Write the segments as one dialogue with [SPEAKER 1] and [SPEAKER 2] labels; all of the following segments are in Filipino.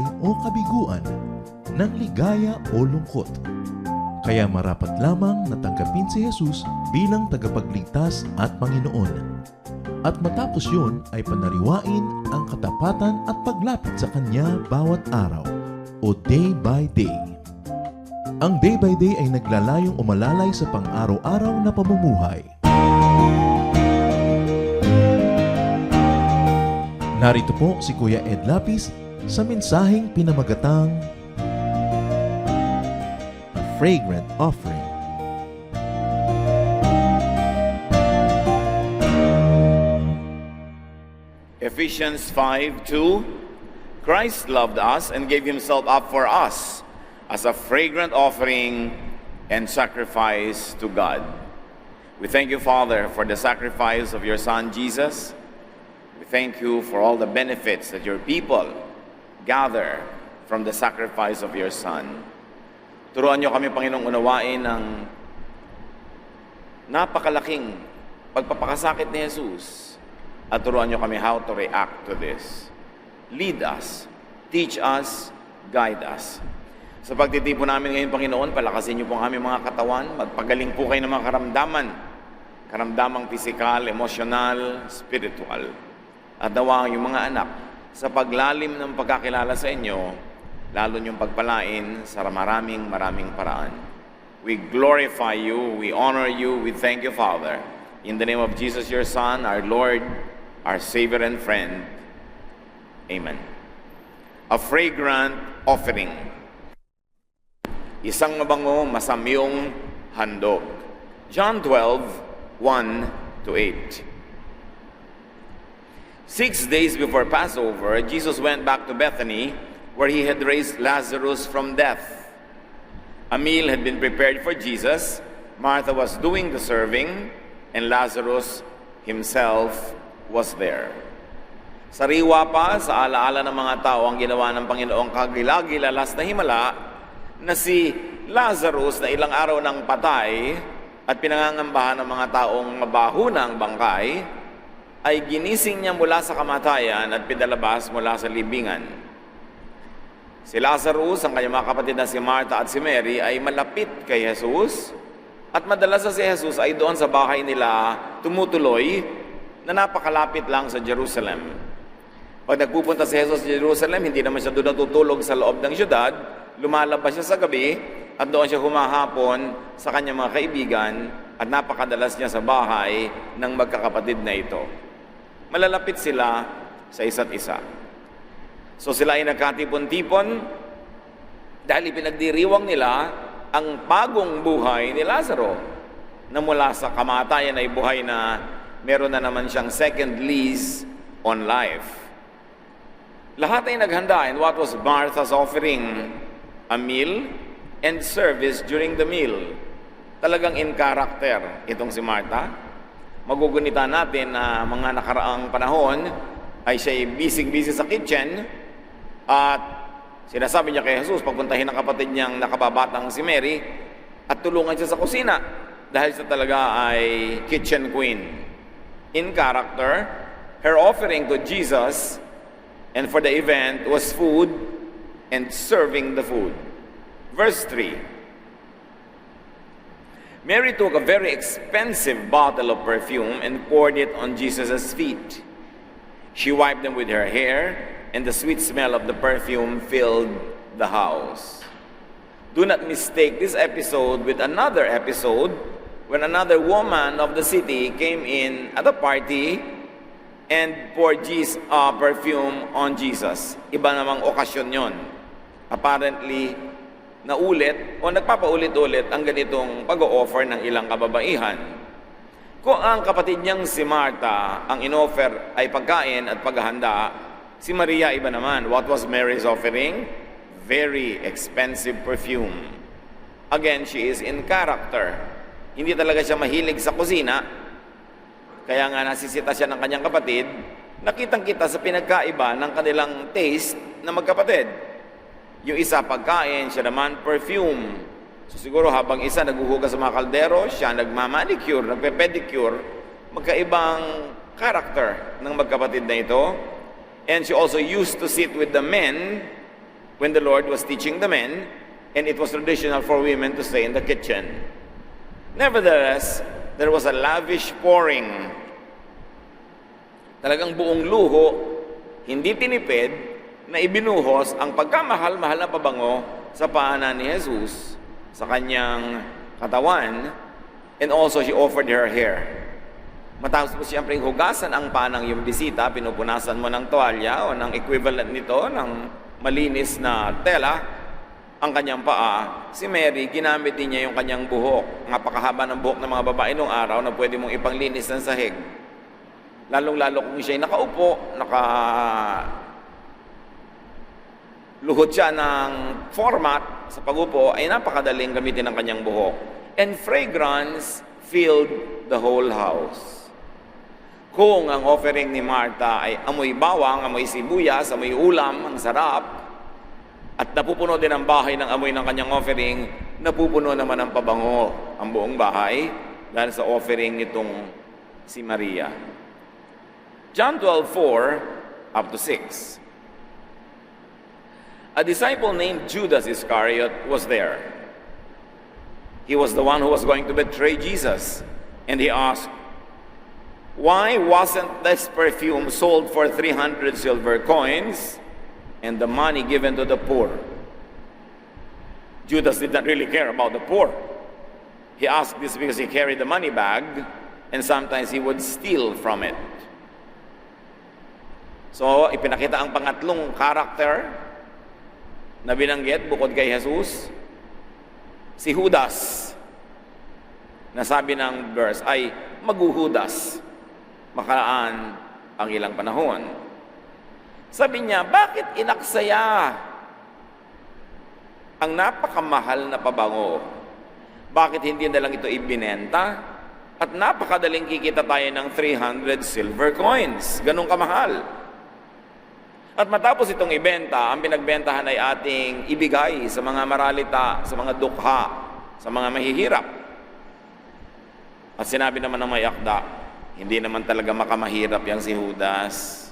[SPEAKER 1] buhay o kabiguan, ng ligaya o lungkot. Kaya marapat lamang na tanggapin si Jesus bilang tagapagligtas at Panginoon. At matapos yun ay panariwain ang katapatan at paglapit sa Kanya bawat araw o day by day. Ang day by day ay naglalayong umalalay sa pang-araw-araw na pamumuhay. Narito po si Kuya Ed Lapis sa mensaheng pinamagatang A Fragrant Offering.
[SPEAKER 2] Ephesians 5:2, Christ loved us and gave himself up for us as a fragrant offering and sacrifice to God. We thank you, Father, for the sacrifice of your Son, Jesus. We thank you for all the benefits that your people gather from the sacrifice of your Son. Turuan niyo kami, Panginoong, unawain ang napakalaking pagpapakasakit ni Jesus at turuan niyo kami how to react to this. Lead us, teach us, guide us. Sa pagtitipon namin ngayon, Panginoon, palakasin niyo po ang aming mga katawan, magpagaling po kayo ng mga karamdamang pisikal, emosyonal, spiritual. At nawa yung mga anak, sa paglalim ng pagkakilala sa inyo, lalo niyong pagpalain sa maraming paraan. We glorify you, we honor you, we thank you, Father. In the name of Jesus, your Son, our Lord, our Savior and friend. Amen. A fragrant offering. Isang mabango, masamyong handog. John 12:1-8. 6 days before Passover, Jesus went back to Bethany, where he had raised Lazarus from death. A meal had been prepared for Jesus. Martha was doing the serving, and Lazarus himself was there. Sariwa pa sa alaala ng mga tao ang ginawa ng Panginoong kagilagilalas na himala na si Lazarus na ilang araw ng patay at pinangangambahan ng mga taong mabaho ng bangkay, ay ginising niya mula sa kamatayan at pinalabas mula sa libingan. Si Lazarus, ang kanyang mga kapatid na si Martha at si Mary, ay malapit kay Jesus at madalas na si Jesus ay doon sa bahay nila tumutuloy na napakalapit lang sa Jerusalem. Pag nagpupunta si Jesus sa Jerusalem, hindi naman siya doon natutulog sa loob ng syudad, lumalabas siya sa gabi at doon siya humahapon sa kanyang mga kaibigan at napakadalas niya sa bahay ng magkakapatid na ito. Malalapit sila sa isa't isa. So sila ay nagkatipon-tipon dahil pinagdiriwang nila ang bagong buhay ni Lazaro na mula sa kamatayan ay buhay na meron na naman siyang second lease on life. Lahat ay naghanda, and what was Martha's offering? A meal and service during the meal. Talagang in character itong si Martha. Magugunita natin na mga nakaraang panahon ay siya busy sa kitchen at sinasabi niya kay Jesus pagpuntahin ng kapatid niyang nakababatang si Mary at tulungan siya sa kusina dahil siya talaga ay kitchen queen. In character, her offering to Jesus and for the event was food and serving the food. Verse 3. Mary took a very expensive bottle of perfume and poured it on Jesus' feet. She wiped them with her hair, and the sweet smell of the perfume filled the house. Do not mistake this episode with another episode when another woman of the city came in at a party and poured perfume on Jesus. Iba namang okasyon yon. Apparently, naulit o nagpapaulit-ulit ang ganitong pag-o-offer ng ilang kababaihan. Kung ang kapatid niyang si Martha, ang in-offer ay pagkain at paghahanda, si Maria iba naman. What was Mary's offering? Very expensive perfume. Again, she is in character. Hindi talaga siya mahilig sa kusina, kaya nga nasisita siya ng kanyang kapatid. Nakitang-kita sa pinagkaiba ng kanilang taste na magkapatid. Yung isa pagkain, siya naman perfume. So siguro habang isa naghuhugas sa mga kaldero, siya nagmamanicure, nagpe-pedicure, magkaibang character ng magkapatid na ito. And she also used to sit with the men when the Lord was teaching the men, and it was traditional for women to stay in the kitchen. Nevertheless, there was a lavish pouring. Talagang buong luho, hindi tinipid, na ibinuhos ang pagkamahal-mahal na pabango sa paanan ni Jesus, sa kanyang katawan, and also she offered her hair. Matapos po siyempre hugasan ang panang yung bisita, pinupunasan mo ng tuwalya o ng equivalent nito, ng malinis na tela, ang kanyang paa. Si Mary, ginamit din niya yung kanyang buhok. Napakahaba ng buhok ng mga babae noong araw na pwede mong ipanglinis ng sahig. Lalong-lalo kung siya'y nakaupo, luhod siya ng format sa pagupo, ay napakadaling gamitin ang kanyang buhok. And fragrance filled the whole house. Kung ang offering ni Martha ay amoy bawang, amoy sibuyas, amoy ulam, ang sarap, at napupuno din ang bahay ng amoy ng kanyang offering, napupuno naman ang pabango ang buong bahay dahil sa offering nitong si Maria. John 12:4 up to 6. A disciple named Judas Iscariot was there. He was the one who was going to betray Jesus. And he asked, "Why wasn't this perfume sold for 300 silver coins and the money given to the poor?" Judas did not really care about the poor. He asked this because he carried the money bag and sometimes he would steal from it. So, ipinakita ang pangatlong karakter na binanggit bukod kay Jesus, si Judas, na sabi ng verse ay maghuhudas makaraan ang ilang panahon. Sabi niya, bakit inaksaya ang napakamahal na pabango? Bakit hindi na lang ito ibinenta? At napakadaling kikita tayo ng 300 silver coins. Ganun kamahal. At matapos itong ibenta, ang pinagbentahan ay ating ibigay sa mga maralita, sa mga dukha, sa mga mahihirap. At sinabi naman ng may akda, hindi naman talaga makamahirap yang si Judas.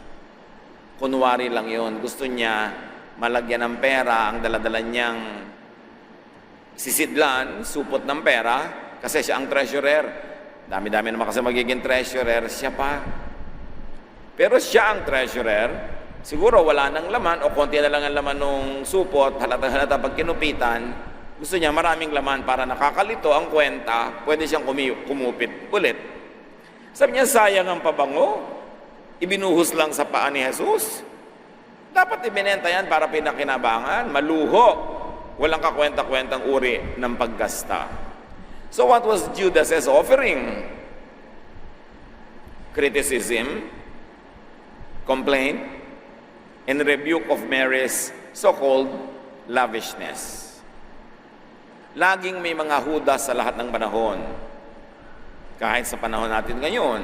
[SPEAKER 2] Kunwari lang yun. Gusto niya malagyan ng pera ang daladala niyang sisidlan, supot ng pera, kasi siya ang treasurer. Dami-dami naman kasi magiging treasurer, siya pa. Pero siya ang treasurer, siguro wala nang laman o konti na lang ang laman ng supot, halata-halata pag kinupitan, gusto niya maraming laman para nakakalito ang kwenta, pwede siyang kumupit ulit. Sabi niya, sayang ang pabango, ibinuhos lang sa paa ni Jesus. Dapat ibinenta yan para pinakinabangan, maluho, walang kakwenta-kwentang uri ng paggasta. So what was Judas's offering? Criticism, complaint, and rebuke of Mary's so-called lavishness. Laging may mga Judas sa lahat ng panahon. Kahit sa panahon natin ngayon,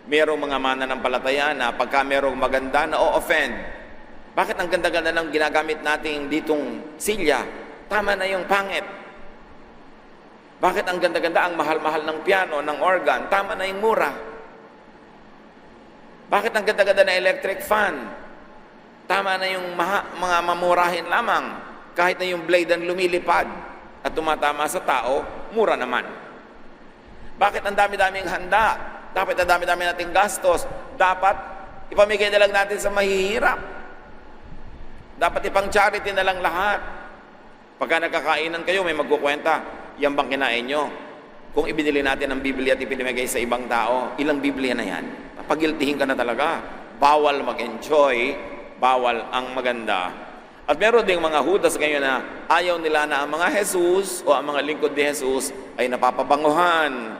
[SPEAKER 2] mayroong mga mananampalataya na pagka mayroong maganda na o-offend. Bakit ang ganda-ganda ng ginagamit natin ditong silya? Tama na yung pangit. Bakit ang ganda-ganda, ang mahal-mahal ng piano, ng organ? Tama na yung mura. Bakit ang ganda-ganda na electric fan? Tama na yung mga mamurahin lamang. Kahit na yung blade ang lumilipad at tumatama sa tao, mura naman. Bakit ang dami-daming handa? Dapat ang dami-dami nating gastos. Dapat ipamigay na lang natin sa mahihirap. Dapat ipang charity na lang lahat. Pagka nagkakainan kayo, may magkukwenta, yan bang kinain nyo? Kung ibinili natin ang Biblia at ipinimigay sa ibang tao, ilang Biblia na yan? Pagiltihin ka na talaga. Bawal mag-enjoy, bawal ang maganda. At meron ding mga Judas ngayon na ayaw nila na ang mga Jesus o ang mga lingkod ni Jesus ay napapabanguhan,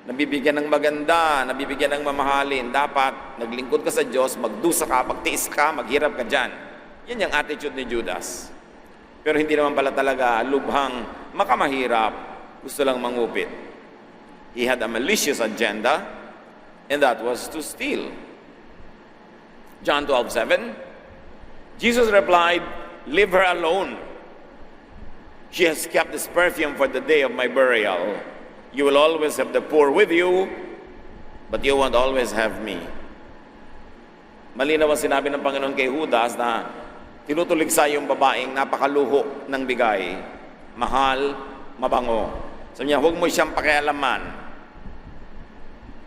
[SPEAKER 2] nabibigyan ng maganda, nabibigyan ng mamahalin. Dapat naglingkod ka sa Diyos, magdusa ka, magtiis ka, maghirap ka dyan. Yan yung attitude ni Judas. Pero hindi naman pala talaga lubhang makamahirap, gusto lang mangupit. He had a malicious agenda, and that was to steal. John 12:7, Jesus replied, "Leave her alone. She has kept this perfume for the day of my burial. You will always have the poor with you, but you won't always have me." Malinaw ang sinabi ng Panginoon kay Judas na tinutuligsa yung babaeng napakaluho ng bigay. Mahal, mabango. Sabi niya, huwag mo siyang pakialaman.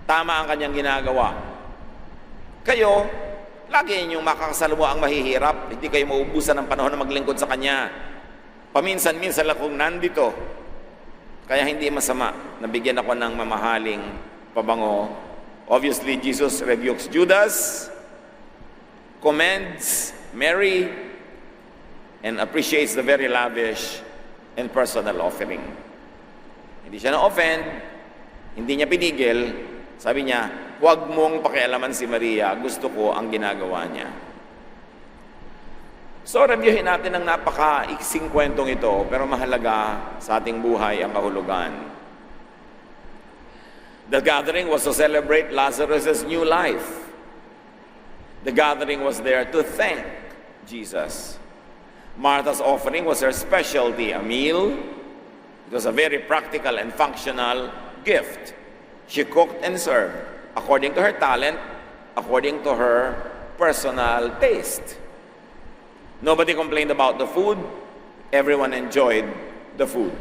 [SPEAKER 2] Tama ang kanyang ginagawa. Kayo, lagi ninyong makakasalwa ang mahihirap. Hindi kayo maubusan ng panahon na maglingkod sa Kanya. Paminsan-minsan lang kung nandito. Kaya hindi masama na bigyan ako ng mamahaling pabango. Obviously, Jesus rebukes Judas, commends Mary, and appreciates the very lavish and personal offering. Hindi siya na-offend, hindi niya pinigil. Sabi niya, huwag mong pakialaman si Maria, gusto ko ang ginagawa niya. So, reviewin natin ang napaka-iksing kwentong ito, pero mahalaga sa ating buhay ang kahulugan. The gathering was to celebrate Lazarus' new life. The gathering was there to thank Jesus. Martha's offering was her specialty, a meal. It was a very practical and functional gift. She cooked and served according to her talent, according to her personal taste. Nobody complained about the food. Everyone enjoyed the food,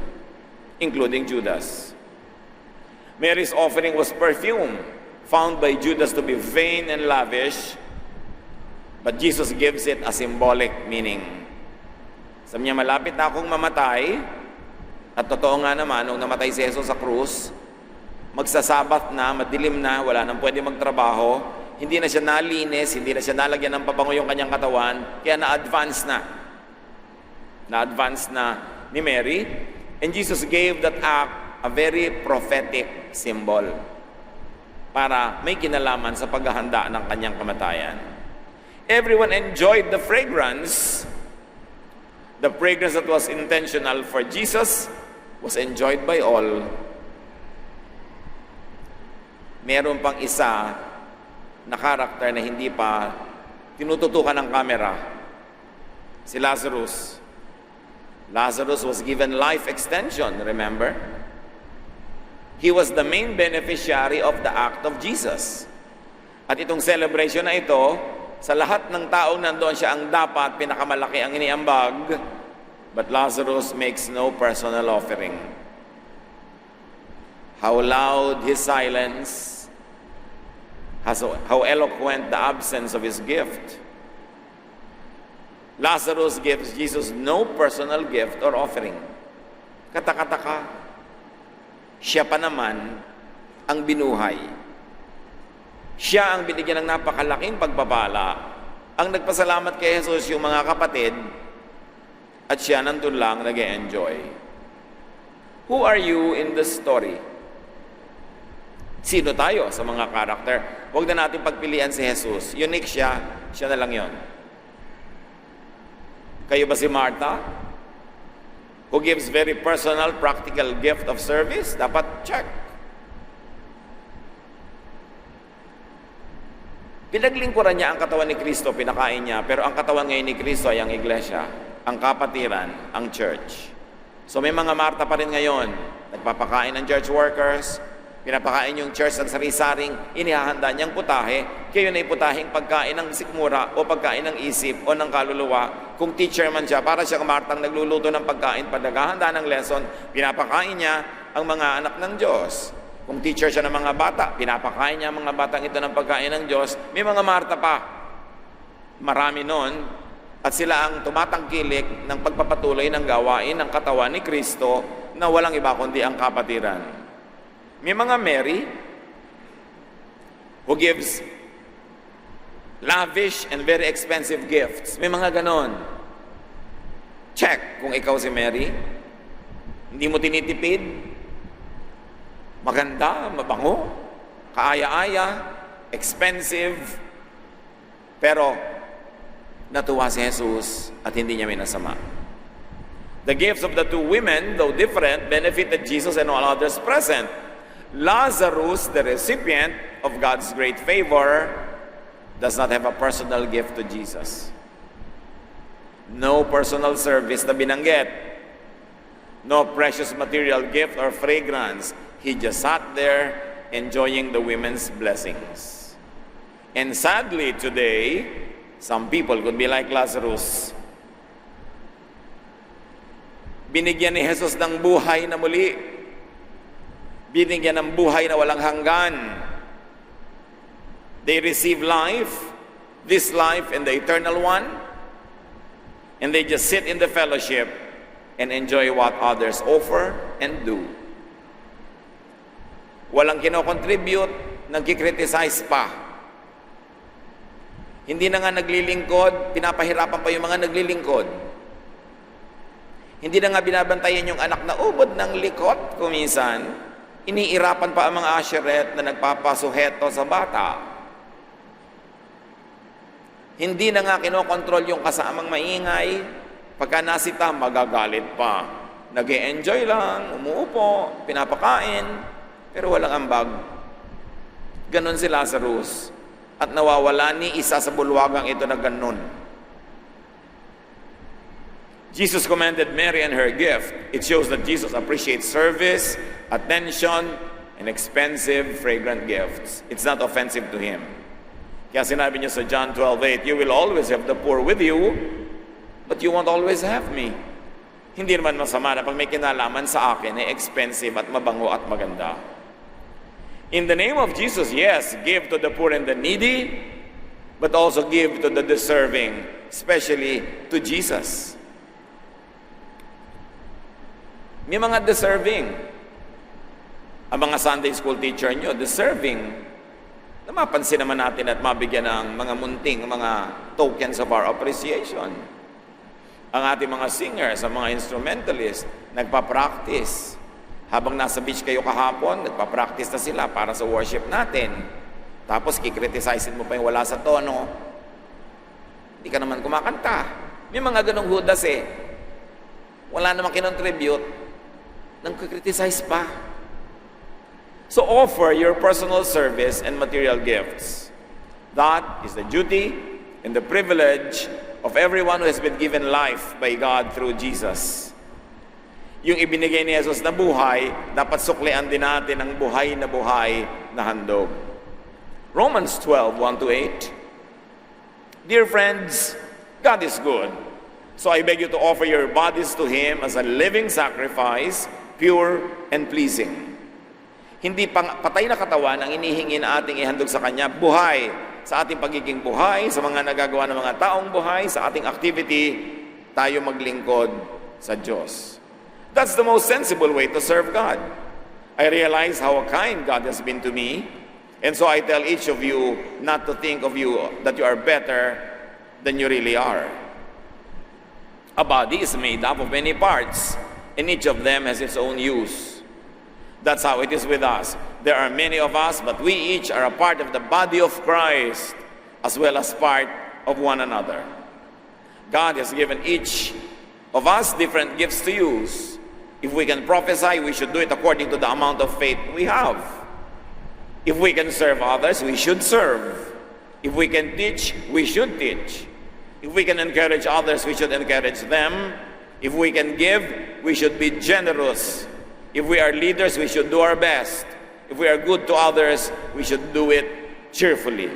[SPEAKER 2] including Judas. Mary's offering was perfume, found by Judas to be vain and lavish, but Jesus gives it a symbolic meaning. Sabi niya, malapit na akong mamatay, at totoo nga naman, nung namatay si Jesus sa krus, magsasabat na, madilim na, wala nang pwede magtrabaho, hindi na siya nalinis, hindi na siya nalagyan ng pabango yung kanyang katawan, kaya na-advance na. Na-advance na ni Mary, and Jesus gave that act a very prophetic symbol para may kinalaman sa paghahanda ng kanyang kamatayan. Everyone enjoyed the fragrance. The fragrance that was intentional for Jesus was enjoyed by all. Meron pang isa na karakter na hindi pa tinututukan ng kamera. Si Lazarus. Lazarus was given life extension, remember? He was the main beneficiary of the act of Jesus. At itong celebration na ito, sa lahat ng taong nandoon siya ang dapat pinakamalaki ang iniambag, but Lazarus makes no personal offering. How loud his silence, how eloquent the absence of his gift. Lazarus gives Jesus no personal gift or offering. Katakataka, siya pa naman ang binuhay. Siya ang binigyan ng napakalaking pagpapala. Ang nagpasalamat kay Jesus yung mga kapatid, at siya nandun lang nag-e-enjoy. Who are you in the story? Sino tayo sa mga karakter? Huwag na natin pagpilian si Jesus. Unique siya, siya na lang yon. Kayo ba si Martha? Who gives very personal, practical gift of service? Dapat check. Pinaglingkuran niya ang katawan ni Kristo, pinakain niya, pero ang katawan ngayon ni Kristo ay ang iglesia, ang kapatiran, ang church. So may mga Marta pa rin ngayon, nagpapakain ng church workers, pinapakain yung church ng sari-saring, inihahanda niyang putahe, kayo na iputahing pagkain ng sikmura o pagkain ng isip o ng kaluluwa. Kung teacher man siya, para siyang Martang nagluluto ng pagkain, padaghahanda ng lesson, pinapakain niya ang mga anak ng Diyos. Kung teacher siya ng mga bata, pinapakain niya ang mga batang ito ng pagkain ng Diyos. May mga Marta pa. Marami nun. At sila ang tumatangkilik ng pagpapatuloy ng gawain ng katawan ni Kristo na walang iba kundi ang kapatiran. May mga Mary who gives lavish and very expensive gifts. May mga ganon. Check kung ikaw si Mary. Hindi mo tinitipid. Maganda, mabango, kaaya-aya, expensive, pero natuwa si Jesus at hindi niya minasama. The gifts of the two women, though different, benefited Jesus and all others present. Lazarus, the recipient of God's great favor, does not have a personal gift to Jesus. No personal service na binanggit. No precious material gift or fragrance. He just sat there enjoying the women's blessings. And sadly today, some people could be like Lazarus. Binigyan ni Jesus ng buhay na muli. Binigyan ng buhay na walang hanggan. They receive life, this life and the eternal one, and they just sit in the fellowship and enjoy what others offer and do. Walang kinocontribute, nagkikriticize pa. Hindi na nga naglilingkod, pinapahirapan pa yung mga naglilingkod. Hindi na nga binabantayan yung anak na ubod ng likot kuminsan. Iniirapan pa ang mga asheret na nagpapasuheto sa bata. Hindi na nga kinokontrol yung kasamang maingay. Pagka nasita, magagalit pa. Nag-e-enjoy lang, umuupo, pinapakain, pero walang ambag. Ganon si Lazarus. At nawawala ni isa sa bulwagang ito na ganon. Jesus commended Mary and her gift. It shows that Jesus appreciates service, attention, and expensive, fragrant gifts. It's not offensive to Him. Kaya sinabi niya sa John 12:8, "You will always have the poor with you, but you won't always have me." Hindi naman masama na pag may kinalaman sa akin ay expensive at mabango at maganda. In the name of Jesus, yes, give to the poor and the needy, but also give to the deserving, especially to Jesus. May mga deserving. Ang mga Sunday school teacher nyo, deserving. Na mapansin naman natin at mabigyan ng mga munting, mga tokens of our appreciation. Ang ating mga singers, ang mga instrumentalists, nagpa-practice. Habang nasa beach kayo kahapon, nagpa-practice na sila para sa worship natin. Tapos kikriticizein mo pa yung wala sa tono. Hindi ka naman kumakanta. May mga ganong hudas eh. Wala namang kinontribute, nang kikriticize pa. So offer your personal service and material gifts. That is the duty and the privilege of everyone who has been given life by God through Jesus. Yung ibinigay ni Jesus na buhay, dapat suklian din natin ang buhay na handog. Romans 12:1-8. Dear friends, God is good. So I beg you to offer your bodies to Him as a living sacrifice, pure and pleasing. Hindi patay na katawan ang inihingi na ating ihandog sa Kanya, buhay. Sa ating pagiging buhay, sa mga nagagawa ng mga taong buhay, sa ating activity, tayo maglingkod sa Diyos. That's the most sensible way to serve God. I realize how kind God has been to me, and so I tell each of you not to think of you that you are better than you really are. A body is made up of many parts, and each of them has its own use. That's how it is with us. There are many of us, but we each are a part of the body of Christ, as well as part of one another. God has given each of us different gifts to use. If we can prophesy, we should do it according to the amount of faith we have. If we can serve others, we should serve. If we can teach, we should teach. If we can encourage others, we should encourage them. If we can give, we should be generous. If we are leaders, we should do our best. If we are good to others, we should do it cheerfully.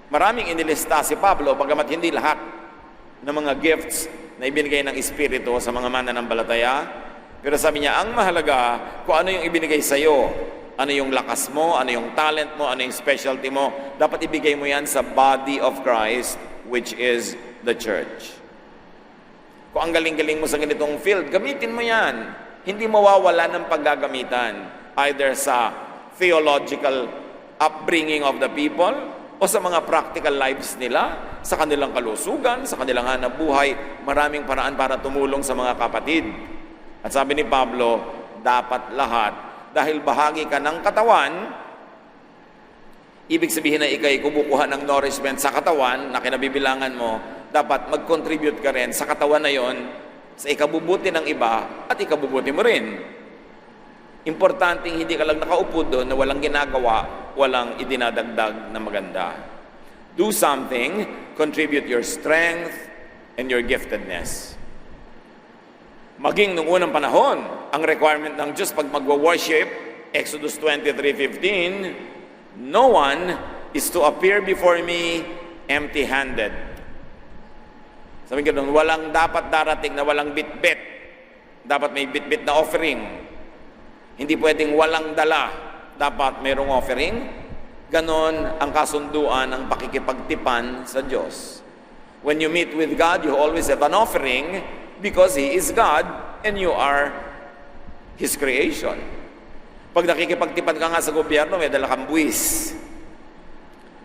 [SPEAKER 2] Maraming inilista si Pablo, bagamat hindi lahat ng mga gifts na ibinigay ng Espiritu sa mga mananampalataya. Pero sabi niya, ang mahalaga kung ano yung ibinigay sa iyo, ano yung lakas mo, ano yung talent mo, ano yung specialty mo, dapat ibigay mo yan sa body of Christ, which is the church. Kung ang galing-galing mo sa ganitong field, gamitin mo yan. Hindi mawawala ng paggagamitan, either sa theological upbringing of the people, o sa mga practical lives nila, sa kanilang kalusugan, sa kanilang hanap buhay. Maraming paraan para tumulong sa mga kapatid. At sabi ni Pablo, dapat lahat. Dahil bahagi ka ng katawan, ibig sabihin na ikay kumukuha ng nourishment sa katawan na kinabibilangan mo, dapat mag-contribute ka rin sa katawan na yon, sa ikabubuti ng iba at ikabubuti mo rin. Importanteng hindi ka lang nakaupo doon na walang ginagawa, walang idinadagdag na maganda. Do something, contribute your strength and your giftedness. Maging nung unang panahon, ang requirement ng Diyos pag magwa-worship, Exodus 23:15, no one is to appear before me empty-handed. Sabi ko doon, walang dapat darating na walang bitbit. Dapat may bitbit na offering. Hindi pwedeng walang dala. Dapat mayroong offering. Ganon ang kasunduan ng pakikipagtipan sa Diyos. When you meet with God, you always have an offering because He is God and you are His creation. Pag nakikipagtipan ka nga sa gobyerno, may dala kang buwis.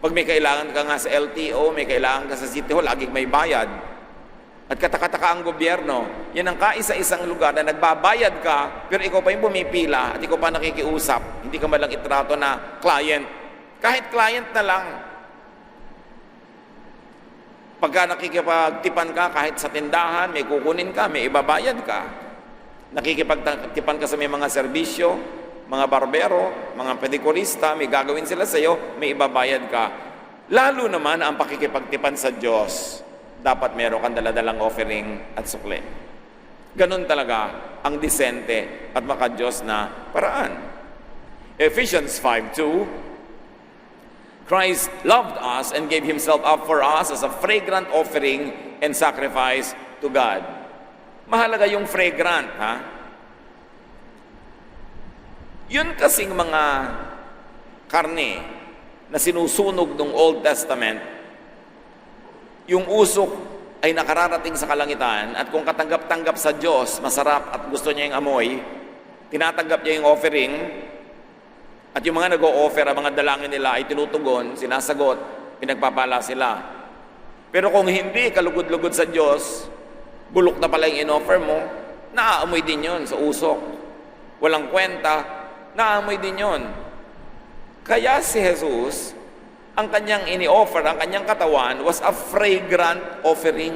[SPEAKER 2] Pag may kailangan ka nga sa LTO, may kailangan ka sa City Hall, laging may bayad. At katakataka ang gobyerno, yan ang kaisa-isang lugar na nagbabayad ka, pero ikaw pa yung bumipila at ikaw pa nakikiusap. Hindi ka malang itrato na client. Kahit client na lang. Pagka nakikipagtipan ka, kahit sa tindahan, may kukunin ka, may ibabayad ka. Nakikipagtipan ka sa may mga serbisyo, mga barbero, mga pedikurista, may gagawin sila sa iyo, may ibabayad ka. Lalo naman ang pakikipagtipan sa Diyos. Dapat meron kang daladalang offering at sukli. Ganon talaga ang disente at maka-Diyos na paraan. Ephesians 5:2, Christ loved us and gave Himself up for us as a fragrant offering and sacrifice to God. Mahalaga yung fragrant, ha? Yun kasing mga karne na sinusunog ng Old Testament, yung usok ay nakararating sa kalangitan at kung katanggap-tanggap sa Diyos, masarap at gusto niya yung amoy, tinatanggap niya yung offering at yung mga nag-o-offer, ang mga dalangin nila ay tinutugon, sinasagot, pinagpapala sila. Pero kung hindi, kalugod-lugod sa Diyos, bulok na pala yung in-offer mo, naaamoy din yun sa usok. Walang kwenta, naaamoy din yun. Kaya si Jesus, ang kanyang ini-offer, ang kanyang katawan was a fragrant offering.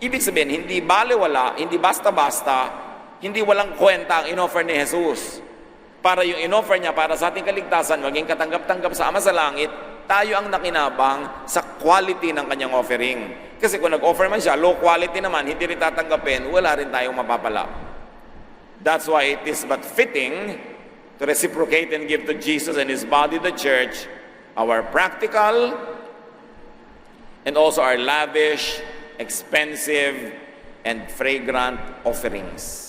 [SPEAKER 2] Ibig sabihin, hindi balewala, hindi basta-basta, hindi walang kwenta ang in-offer ni Jesus. Para yung in-offer niya para sa ating kaligtasan, maging katanggap-tanggap sa Ama sa Langit, tayo ang nakinabang sa quality ng kanyang offering. Kasi kung nag-offer man siya, low quality naman, hindi rin tatanggapin, wala rin tayong mapapala. That's why it is but fitting to reciprocate and give to Jesus and His body, the church, our practical and also our lavish, expensive, and fragrant offerings.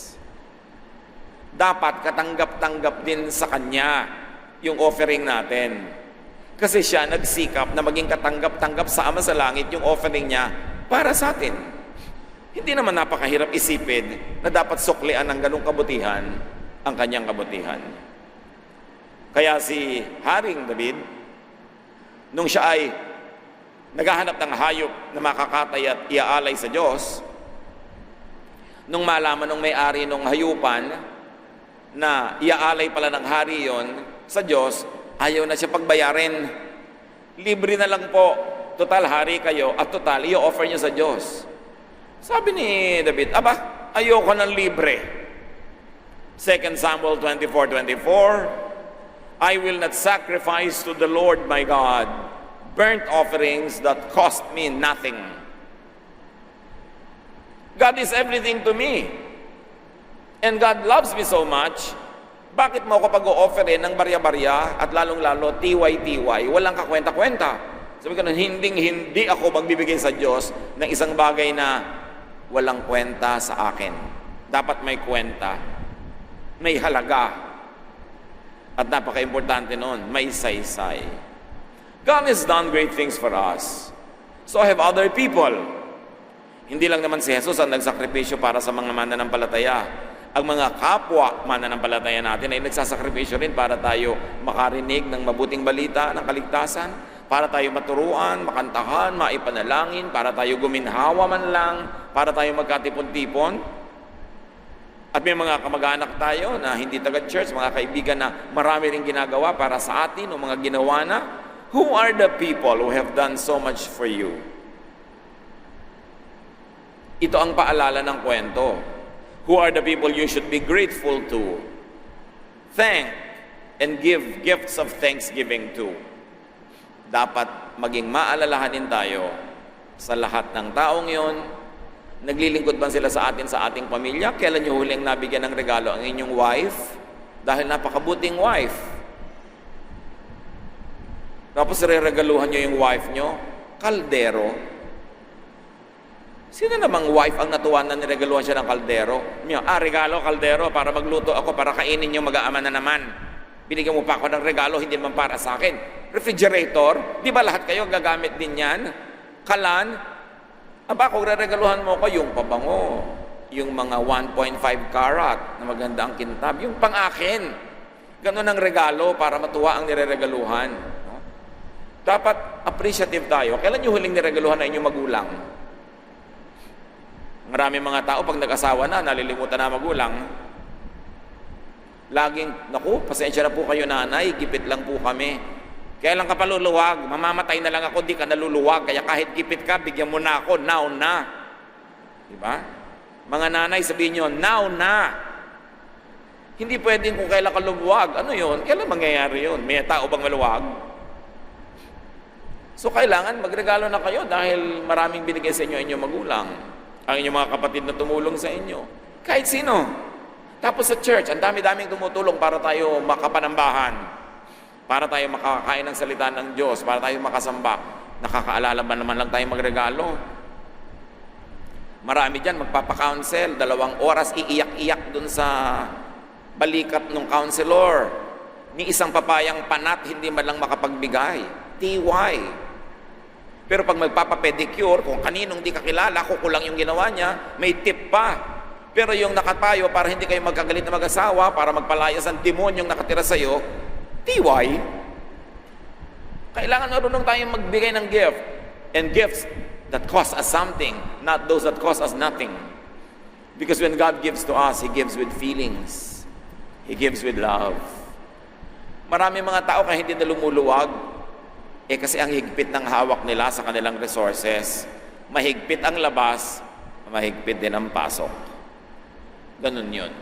[SPEAKER 2] Dapat katanggap-tanggap din sa Kanya yung offering natin. Kasi siya nagsikap na maging katanggap-tanggap sa Ama sa Langit yung offering niya para sa atin. Hindi naman napakahirap isipin na dapat suklian ng ganung kabutihan ang Kanyang kabutihan. Kaya si Haring David, nung siya ay naghahanap ng hayop na makakatay at iaalay sa Diyos, nung malaman ng may-ari ng hayupan na iaalay pala ng hari yon sa Diyos, ayaw na siya pagbayarin. Libre na lang po. Total, hari kayo at total, i-offer niyo sa Diyos. Sabi ni David, aba, ayoko ng libre. 2 Samuel 24:24, I will not sacrifice to the Lord my God burnt offerings that cost me nothing. God is everything to me. And God loves me so much. Bakit mo ako pag-o-offerin ng barya-barya at lalong-lalo tiway-tiway, walang kakwenta-kwenta? Sabi ko, hindi ako magbibigay sa Diyos ng isang bagay na walang kwenta sa akin. Dapat may kwenta, may halaga. At napaka-importante nun, may saysay. God has done great things for us. So have other people. Hindi lang naman si Jesus ang nagsakripisyo para sa mga mananampalataya. Ang mga kapwa mananampalataya natin ay nagsasakripisyo rin para tayo makarinig ng mabuting balita ng kaligtasan, para tayo maturuan, makantahan, maipanalangin, para tayo guminhawa man lang, para tayo magkatipon-tipon. At may mga kamag-anak tayo na hindi taga-church, mga kaibigan na marami rin ginagawa para sa atin o mga ginawa na. Who are the people who have done so much for you? Ito ang paalala ng kwento. Who are the people you should be grateful to? Thank and give gifts of thanksgiving to. Dapat maging maalalahanin tayo sa lahat ng taong yon. Naglilingkod ba sila sa atin, sa ating pamilya? Kailan nyo huling nabigyan ng regalo ang inyong wife? Dahil napakabuting wife. Tapos re-regaluhan nyo yung wife nyo, kaldero. Sino namang wife ang natuwa na niregaluhan siya ng kaldero? Regalo, kaldero, para magluto ako, para kainin yung mag-aama na naman. Binigyan mo pa ako ng regalo, hindi man para sa akin. Refrigerator, di ba lahat kayo gagamit din yan? Kalan, kung reregaluhan mo ko, yung pabango, yung mga 1.5 karat na maganda ang kintab, yung pang-akin. Ganun ang regalo para matuwa ang nireregaluhan. No? Dapat appreciative tayo. Kailan yung huling niregaluhan na inyong magulang? Maraming mga tao, pag nag-asawa na, nalilimutan na magulang. Laging, pasensya na po kayo nanay, gipit lang po kami. Kailan ka paluluwag? Mamamatay na lang ako, di ka naluluwag. Kaya kahit gipit ka, bigyan mo na ako, now na. Diba? Mga nanay, sabihin nyo, now na. Hindi pwedeng kung kailan ka luluwag. Ano yun? Kailan mangyayari yun? May tao bang maluwag? So kailangan magregalo na kayo dahil maraming binigay sa inyo inyong magulang. Ang inyong mga kapatid na tumulong sa inyo. Kahit sino. Tapos sa church, ang dami-daming tumutulong para tayo makapanambahan. Para tayo makakain ng salita ng Diyos. Para tayo makasamba. Nakakaalala ba naman lang tayo magregalo? Marami dyan, magpapakounsel. 2 oras, iiyak-iyak dun sa balikat ng counselor. Ni isang papayang panat, hindi man lang makapagbigay. TY. Pero pag magpapapedicure, kung kaninong di kakilala, kukulang yung ginawa niya, may tip pa. Pero yung nakatayo para hindi kayo magkagalit na mag-asawa, para magpalayas ang demonyong nakatira sa'yo, TY. Kailangan marunong tayong magbigay ng gift. And gifts that cost us something, not those that cost us nothing. Because when God gives to us, He gives with feelings. He gives with love. Marami mga tao kaya hindi na lumuluwag, kasi ang higpit ng hawak nila sa kanilang resources. Mahigpit ang labas, mahigpit din ang pasok. Ganun yun.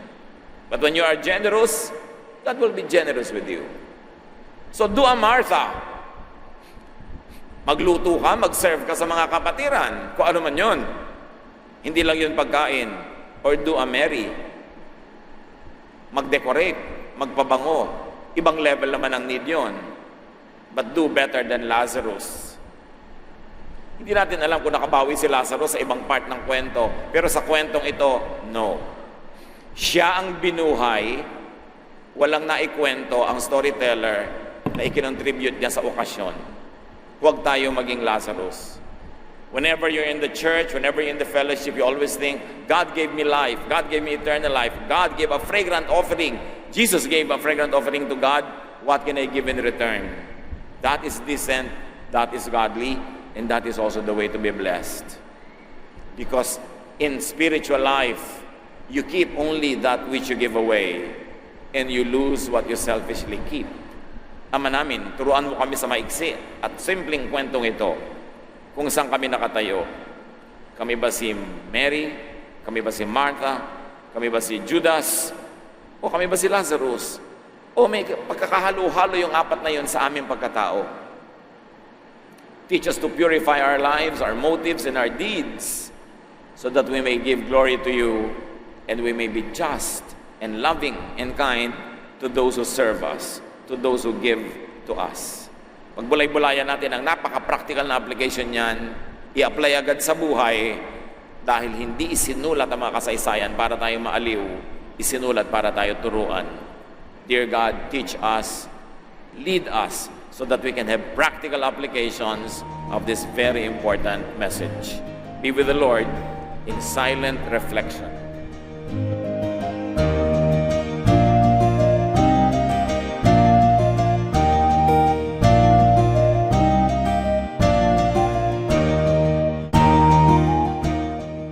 [SPEAKER 2] But when you are generous, God will be generous with you. So do a Martha. Magluto ka, mag-serve ka sa mga kapatiran. Kung ano man yun. Hindi lang yun pagkain. Or do a Mary. Mag-decorate, magpabango. Ibang level naman ang need yun. But do better than Lazarus. Hindi natin alam kung nakabawi si Lazarus sa ibang part ng kwento. Pero sa kwentong ito, no. Siya ang binuhay, walang naikwento ang storyteller na ikinontribute niya sa okasyon. Huwag tayo maging Lazarus. Whenever you're in the church, whenever you're in the fellowship, you always think, God gave me life. God gave me eternal life. God gave a fragrant offering. Jesus gave a fragrant offering to God. What can I give in return? That is decent, that is godly, and that is also the way to be blessed. Because in spiritual life, you keep only that which you give away, and you lose what you selfishly keep. Ama namin, turuan mo kami sa maiksi at simpleng kwentong ito. Kung saan kami nakatayo. Kami ba si Mary? Kami ba si Martha? Kami ba si Judas? O kami ba si Lazarus? O may pagkakahalo-halo yung apat na yun sa aming pagkatao. Teach us to purify our lives, our motives, and our deeds so that we may give glory to you and we may be just and loving and kind to those who serve us, to those who give to us. Pagbulay-bulayan natin ang napaka-practical na application niyan, i-apply agad sa buhay dahil hindi isinulat ang mga kasaysayan para tayo maaliw, isinulat para tayo turuan. Dear God, teach us, lead us, so that we can have practical applications of this very important message. Be with the Lord in silent reflection.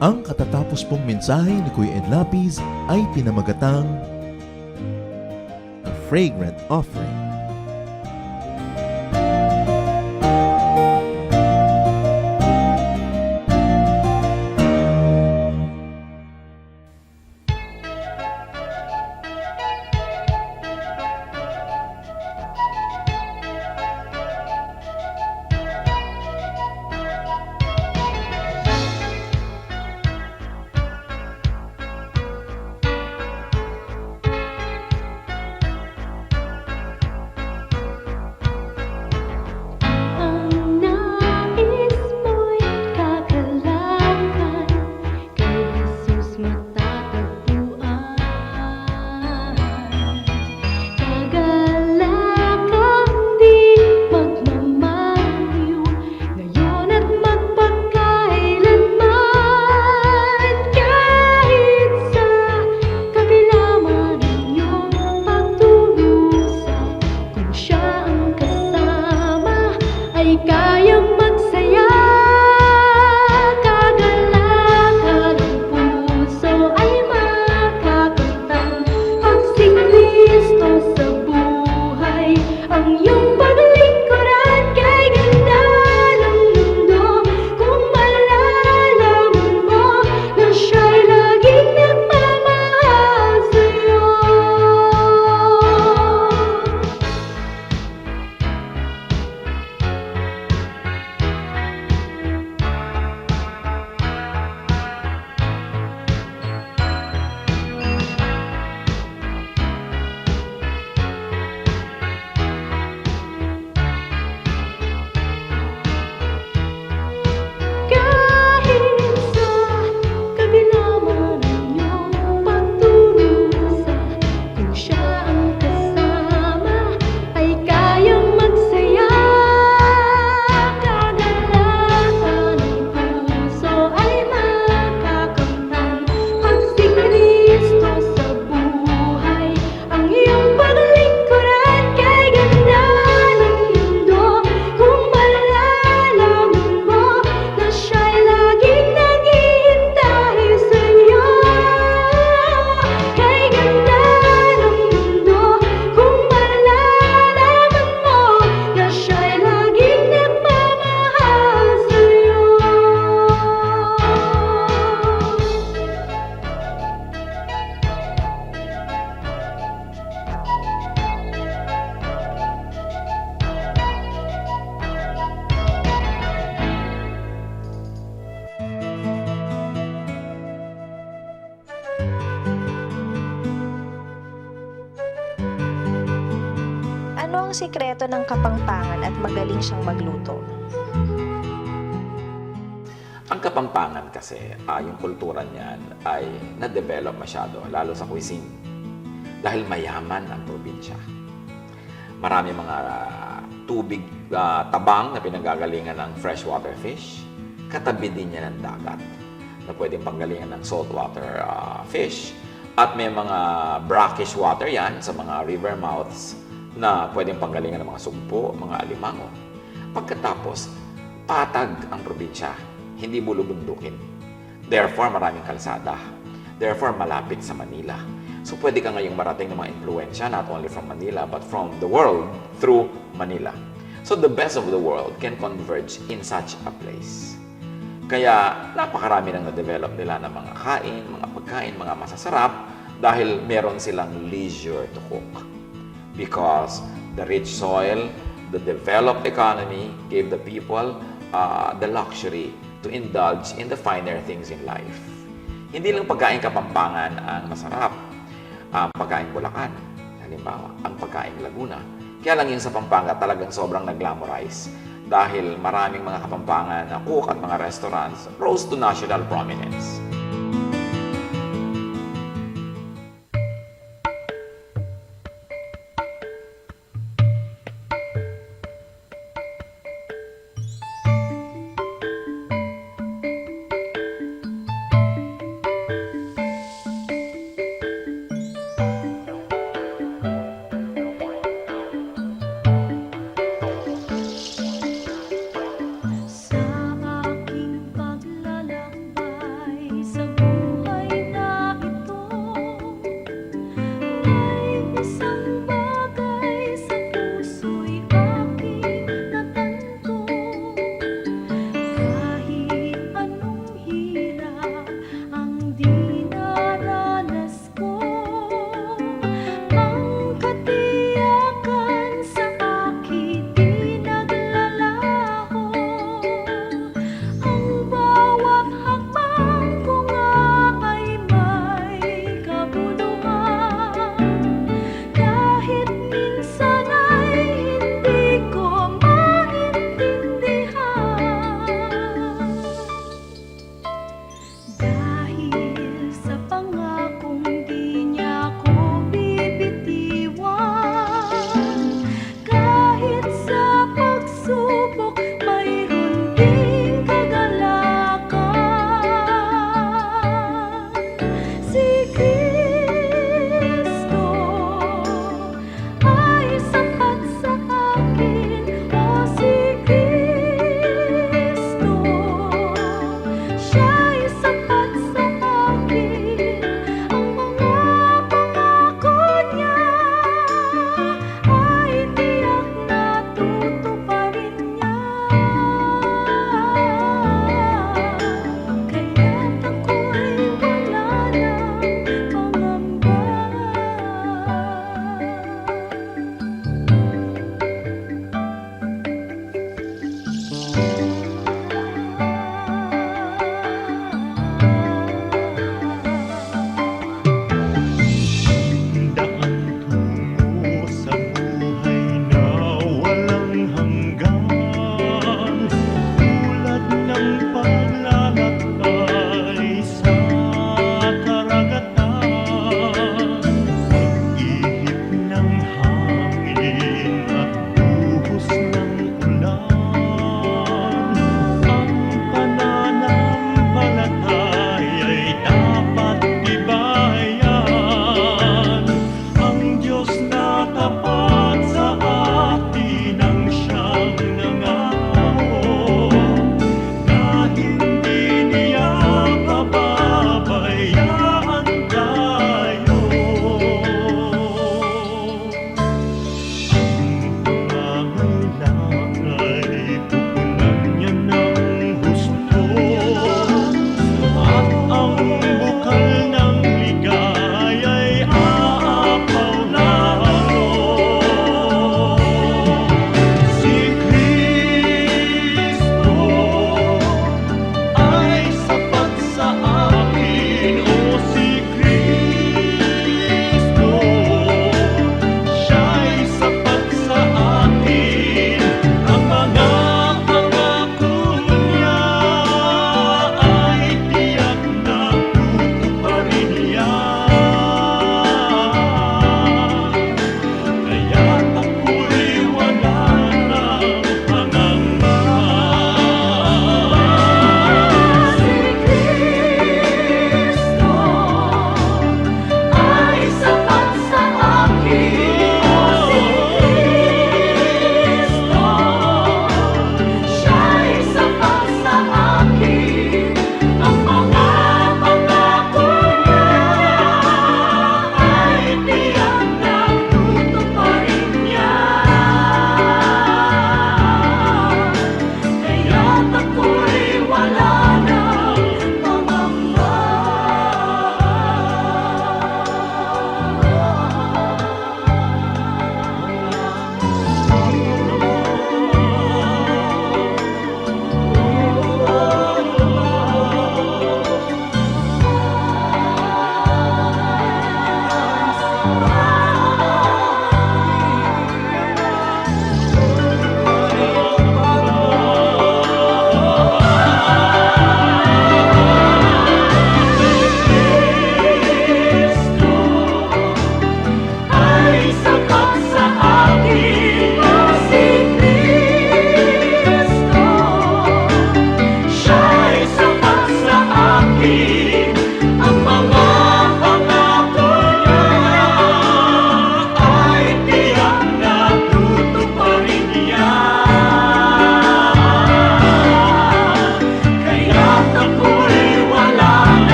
[SPEAKER 1] Ang katatapos pong mensahe ni Kuya Ed Lapis ay pinamagatang A Fragrant Offering.
[SPEAKER 3] sikreto ng Kapampangan at magaling siyang magluto?
[SPEAKER 4] Ang Kapampangan kasi, yung kultura niyan ay na-develop masyado, lalo sa cuisine. Dahil mayaman ang probinsya. Marami mga tubig, tabang na pinanggagalingan ng freshwater fish. Katabi din niya ng dagat na pwedeng panggalingan ng saltwater fish. At may mga brackish water yan sa mga river mouths na pwedeng panggalingan ng mga sugpo, mga alimango. Pagkatapos, patag ang probinsya, hindi bulubundukin. Therefore, maraming kalsada. Therefore, malapit sa Manila. So, pwede ka ngayong marating ng mga influensya, not only from Manila, but from the world through Manila. So, the best of the world can converge in such a place. Kaya, napakarami nang na-develop nila ng mga kain, mga pagkain, mga masasarap, dahil meron silang leisure to cook. Because the rich soil, the developed economy gave the people the luxury to indulge in the finer things in life. Hindi lang pagkain Kapampangan ang masarap. Ang pagkain Bulacan, halimbawa, ang pagkain Laguna. Kaya lang yung sa Pampanga talagang sobrang nag-glamorize dahil maraming mga Kapampangan na cook at mga restaurants rose to national prominence.
[SPEAKER 5] Sa aking paglalakbay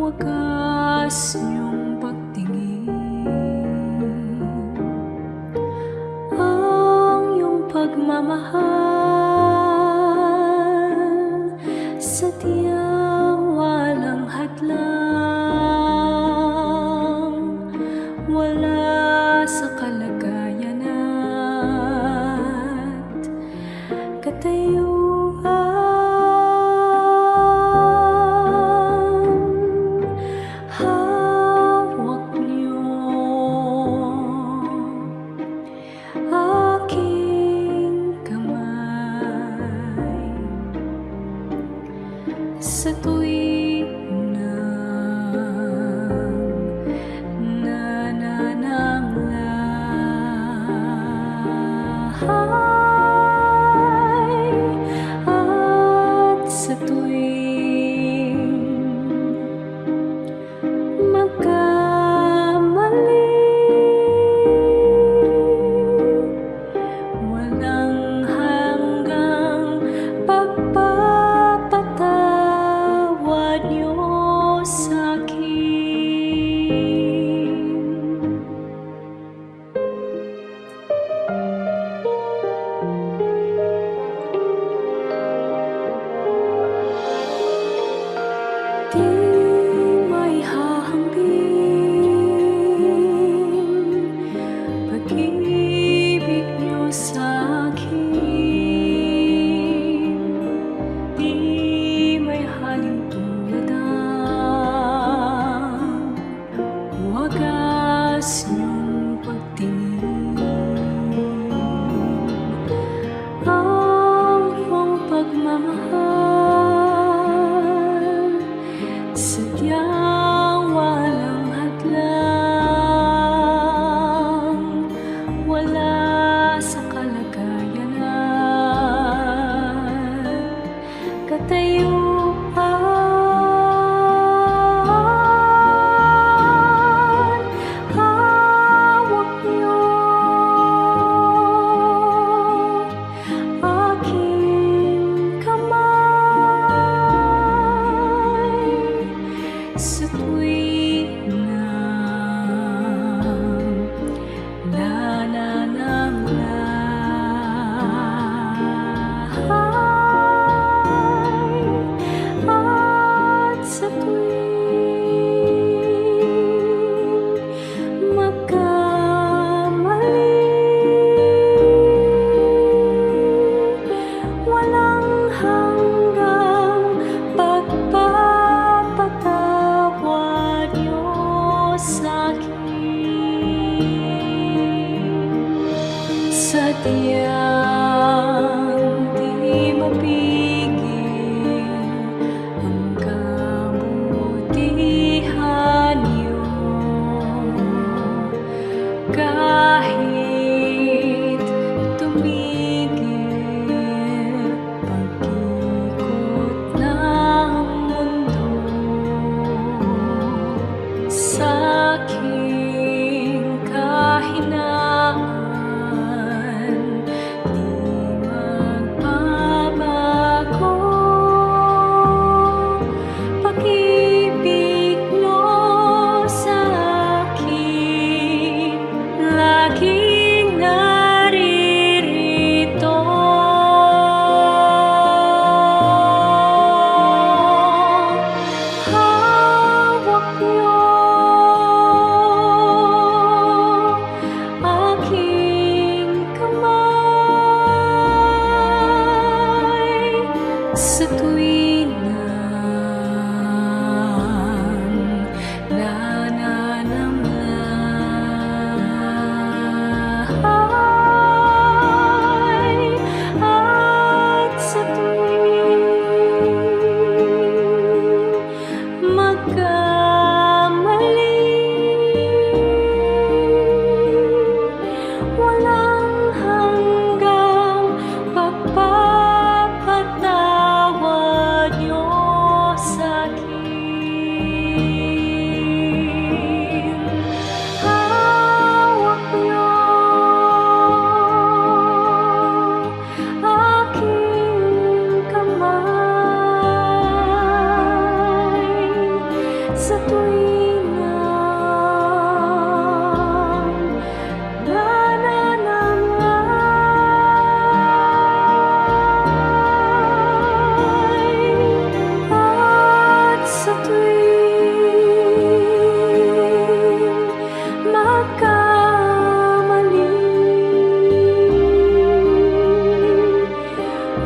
[SPEAKER 5] wagas niyong pagtingin, ang iyong pagmamahal, sadyang walang hadlang, wala sa kalagayan at katayuan. Hawak niyo aking kamay sa tuwing nanananglahay at sa tuwing magkamali, walang hanggang pagpapatawad niyo sa'kin. Di may hahambing pag-ibig niyo sa'kin, di may halin tulad ang wagas niyong pagtingin, ang iyong pagmamahal, sadyang walang hadlang, wala sa kalagayan at katayuan. Hawak niyo aking kamay sa tuwing nanananglahay at sa tuwing magkamali, walang hanggang pagpapatawad niyo sa tuwing nananamay at sa tuwing magkamali.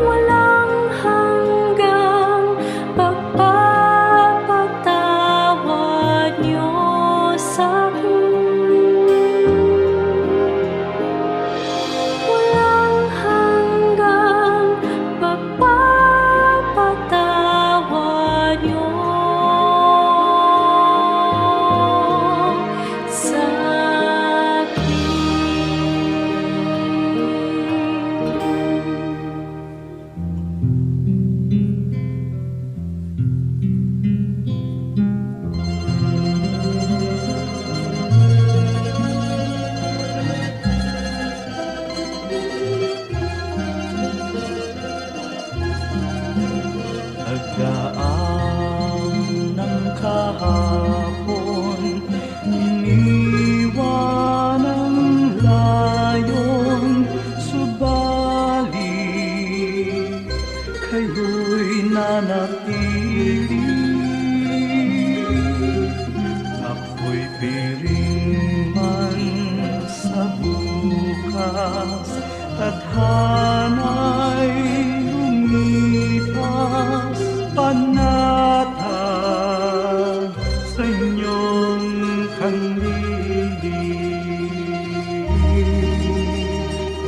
[SPEAKER 5] Walang hanggang pagpapatawad niyo sa'kin. Walang hanggang pagpapatawad niyo sa'kin.
[SPEAKER 6] Nagdaan ng kahapon, iniwan ang layon, subalit kayo'y nanatili. Ako'y piring man sa bukas, tadhana'y lumipas, panatag sa inyong kanlili.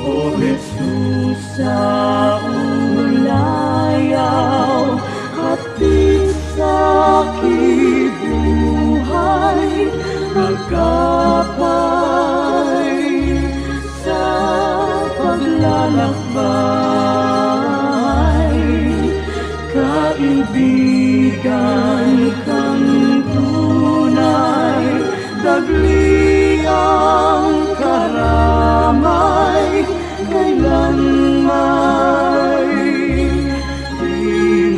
[SPEAKER 6] O Jesus, sa ulayaw, hatid sa aking buhay, magkapay sa paglalakbay. Kaibigan kang tunay, dagli ang karamay, kailan may di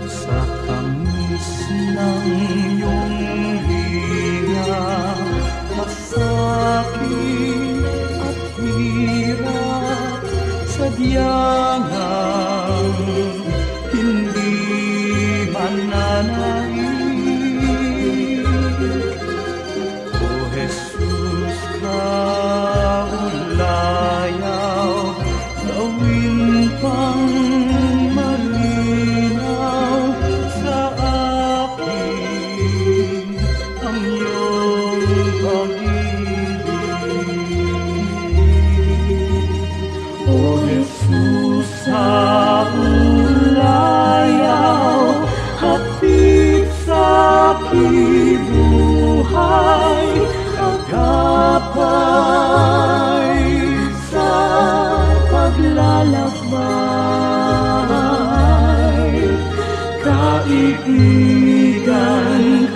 [SPEAKER 6] sa tamis ng iyong hiya, masakit at hirap, sadyang hindi mananaig. O Jesus, kaulayaw, gawin pang malinaw sa akin ang iyong pag-ibig. O Jesus, sa ulayaw, hatid sa aking buhay, agapay sa paglalakbay. Kaibigan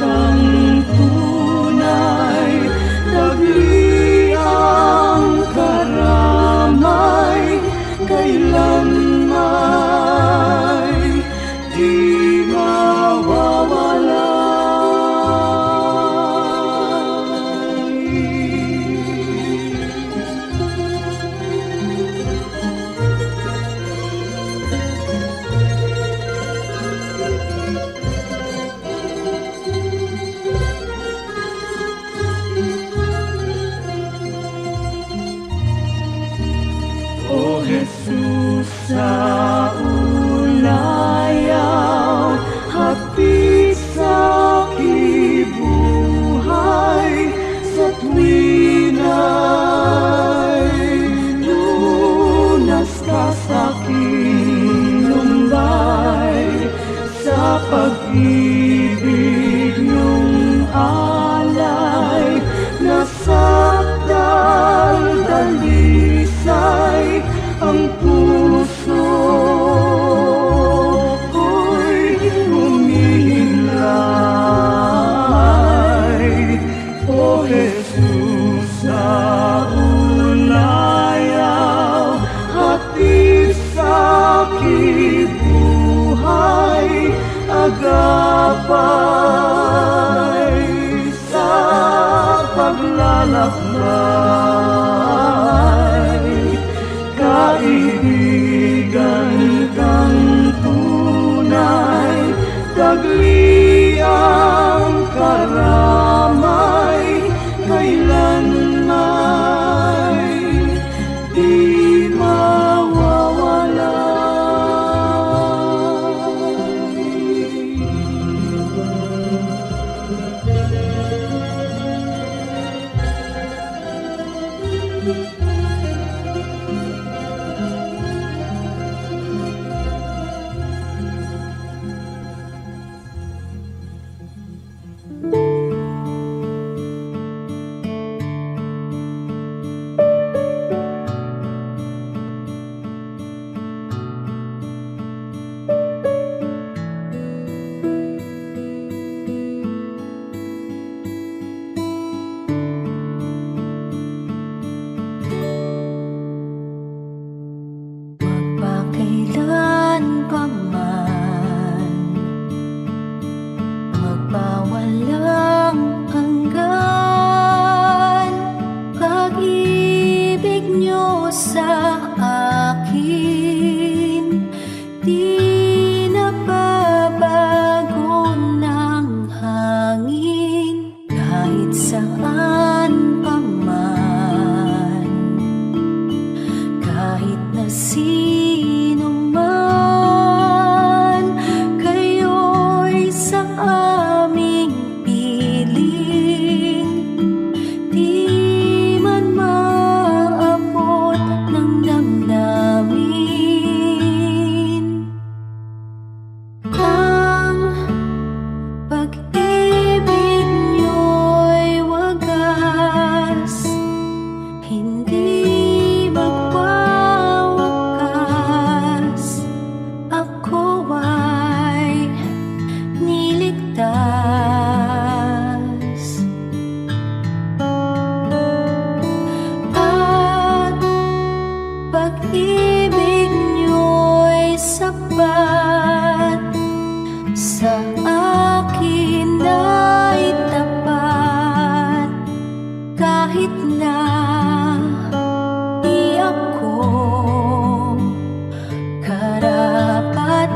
[SPEAKER 6] kang tunay, dagli ang karamay, kailan may di O Jesus, sa ulayaw, hatid sa aking buhay, sa tuwin ay lunas ka sa aking lumbay, sa pag-ibig niyong alay, nasakdal dalis
[SPEAKER 5] sa akin, di nababago ng hangin, kahit saan pa man, kahit na sino man, kayo'y sa aming piling, di man maabot ng damdamin. Ang pag-ibig niyo'y wagas, hindi magwawakas. Ako ay niligtas, at pag-ibig niyo'y sapat, sa akin ay tapat, kahit na di ako karapat-dapat.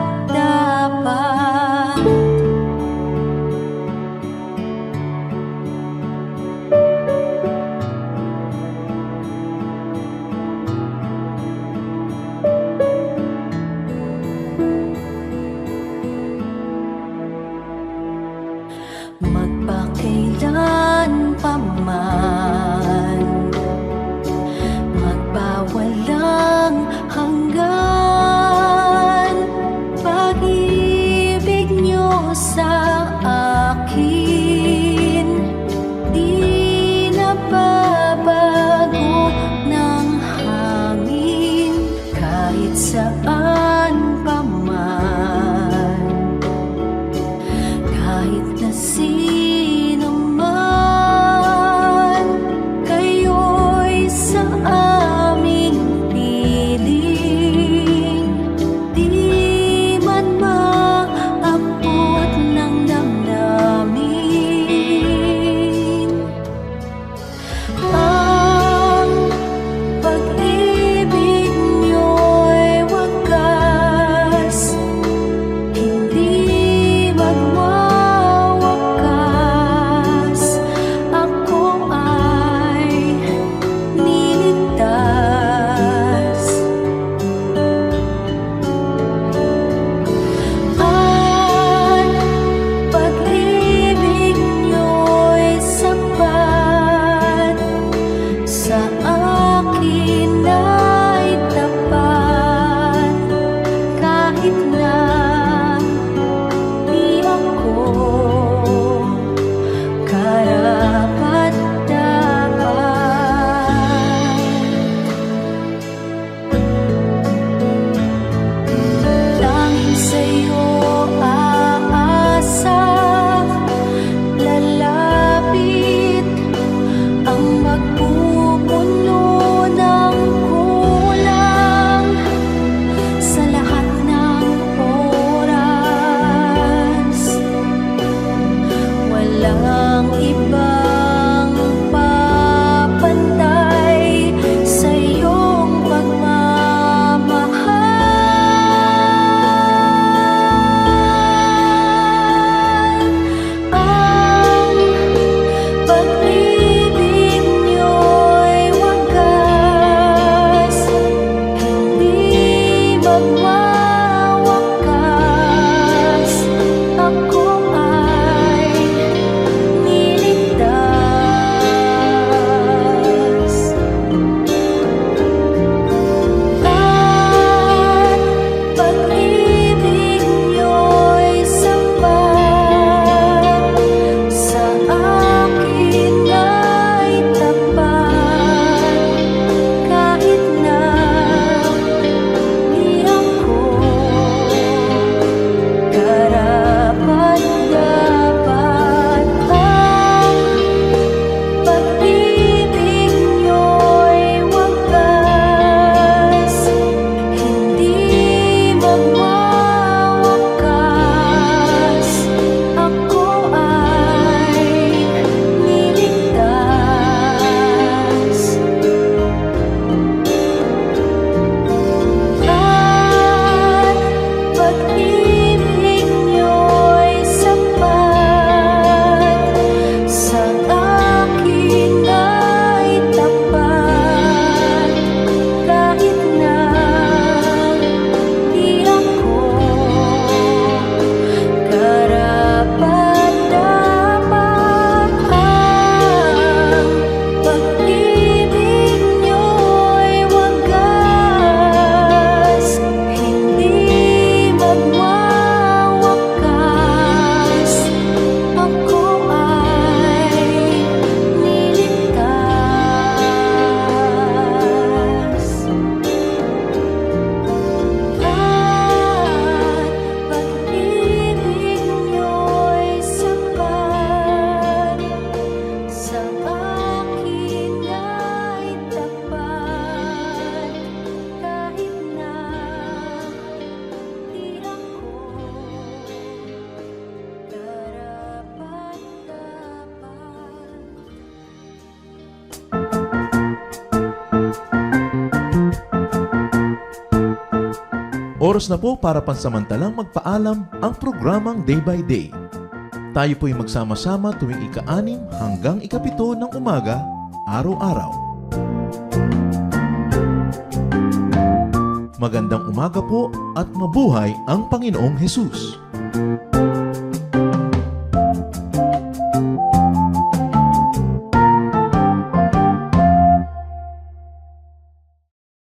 [SPEAKER 1] Oras na po para pansamantalang magpaalam ang programang Day by Day. Tayo po'y magsama-sama tuwing ika-6 hanggang ika-7 ng umaga, araw-araw. Magandang umaga po at mabuhay ang Panginoong Hesus!